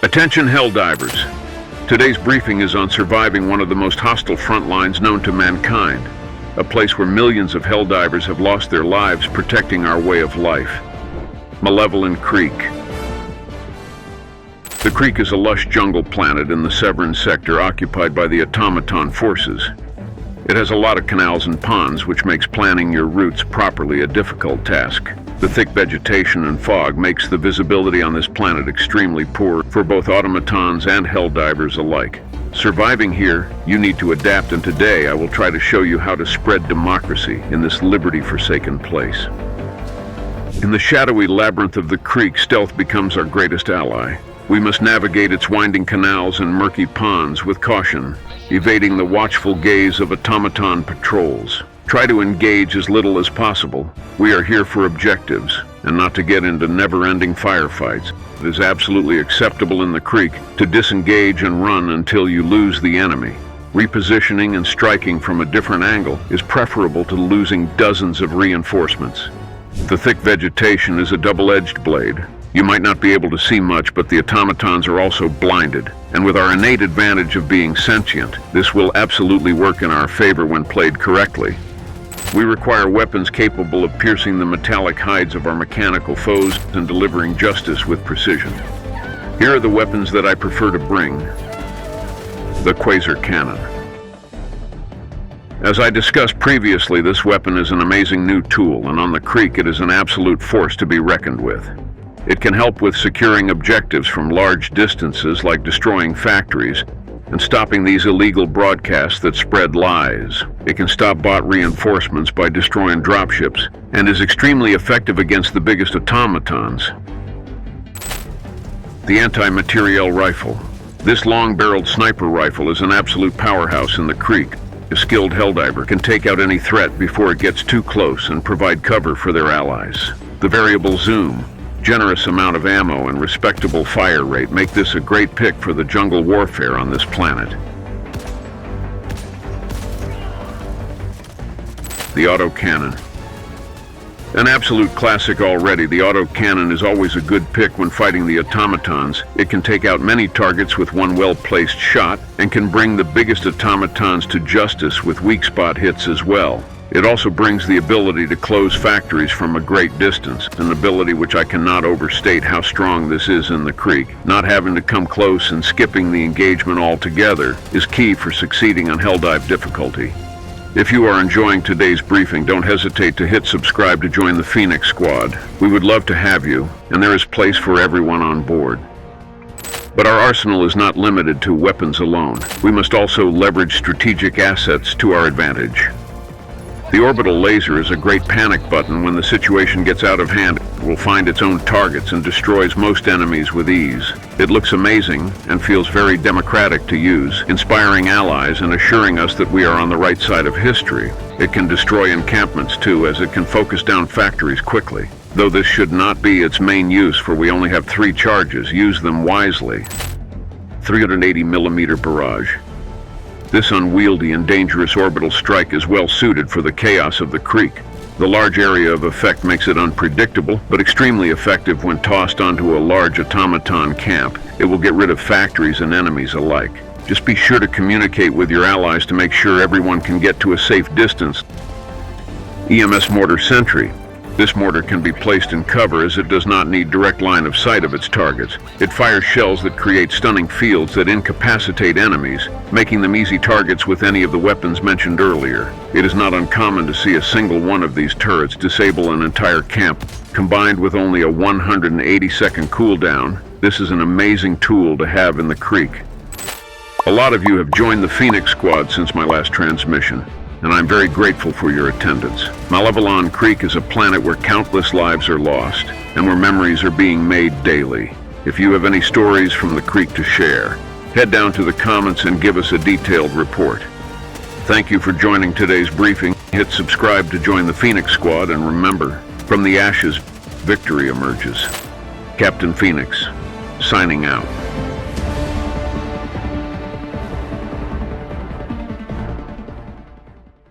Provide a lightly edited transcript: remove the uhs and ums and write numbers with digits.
Attention Helldivers. Today's briefing is on surviving one of the most hostile front lines known to mankind, a place where millions of Helldivers have lost their lives protecting our way of life. MALEVELON CREEK. The Creek is a lush jungle planet in the Severin sector occupied by the automaton forces. It has a lot of canals and ponds, which makes planning your routes properly a difficult task. The thick vegetation and fog makes the visibility on this planet extremely poor for both automatons and Helldivers alike. Surviving here, you need to adapt, and today I will try to show you how to spread democracy in this liberty-forsaken place. In the shadowy labyrinth of the creek, stealth becomes our greatest ally. We must navigate its winding canals and murky ponds with caution, evading the watchful gaze of automaton patrols. Try to engage as little as possible. We are here for objectives, and not to get into never-ending firefights. It is absolutely acceptable in the creek to disengage and run until you lose the enemy. Repositioning and striking from a different angle is preferable to losing dozens of reinforcements. The thick vegetation is a double-edged blade. You might not be able to see much, but the automatons are also blinded. And with our innate advantage of being sentient, this will absolutely work in our favor when played correctly. We require weapons capable of piercing the metallic hides of our mechanical foes and delivering justice with precision. Here are the weapons that I prefer to bring. The Quasar Cannon. As I discussed previously, this weapon is an amazing new tool, and on the creek it is an absolute force to be reckoned with. It can help with securing objectives from large distances, like destroying factories and stopping these illegal broadcasts that spread lies. It can stop bot reinforcements by destroying dropships, and is extremely effective against the biggest automatons. The anti-materiel rifle. This long-barreled sniper rifle is an absolute powerhouse in the creek. A skilled Helldiver can take out any threat before it gets too close and provide cover for their allies. The variable zoom. Generous amount of ammo and respectable fire rate make this a great pick for the jungle warfare on this planet. The autocannon. An absolute classic already, the autocannon is always a good pick when fighting the automatons. It can take out many targets with one well-placed shot, and can bring the biggest automatons to justice with weak spot hits as well. It also brings the ability to close factories from a great distance, an ability which I cannot overstate how strong this is in the creek. Not having to come close and skipping the engagement altogether is key for succeeding on Helldive difficulty. If you are enjoying today's briefing, don't hesitate to hit subscribe to join the Phoenix Squad. We would love to have you, and there is place for everyone on board. But our arsenal is not limited to weapons alone. We must also leverage strategic assets to our advantage. The orbital laser is a great panic button. When the situation gets out of hand, it will find its own targets and destroys most enemies with ease. It looks amazing and feels very democratic to use, inspiring allies and assuring us that we are on the right side of history. It can destroy encampments too, as it can focus down factories quickly. Though this should not be its main use, for we only have 3 charges. Use them wisely. 380mm barrage. This unwieldy and dangerous orbital strike is well suited for the chaos of the creek. The large area of effect makes it unpredictable, but extremely effective when tossed onto a large automaton camp. It will get rid of factories and enemies alike. Just be sure to communicate with your allies to make sure everyone can get to a safe distance. EMS Mortar Sentry. This mortar can be placed in cover, as it does not need direct line of sight of its targets. It fires shells that create stunning fields that incapacitate enemies, making them easy targets with any of the weapons mentioned earlier. It is not uncommon to see a single one of these turrets disable an entire camp. Combined with only a 180-second cooldown, this is an amazing tool to have in the creek. A lot of you have joined the Phoenix Squad since my last transmission, and I'm very grateful for your attendance. MALEVELON CREEK is a planet where countless lives are lost, and where memories are being made daily. If you have any stories from the creek to share, head down to the comments and give us a detailed report. Thank you for joining today's briefing. Hit subscribe to join the Phoenix Squad, and remember, from the ashes, victory emerges. Captain Phoenix, signing out.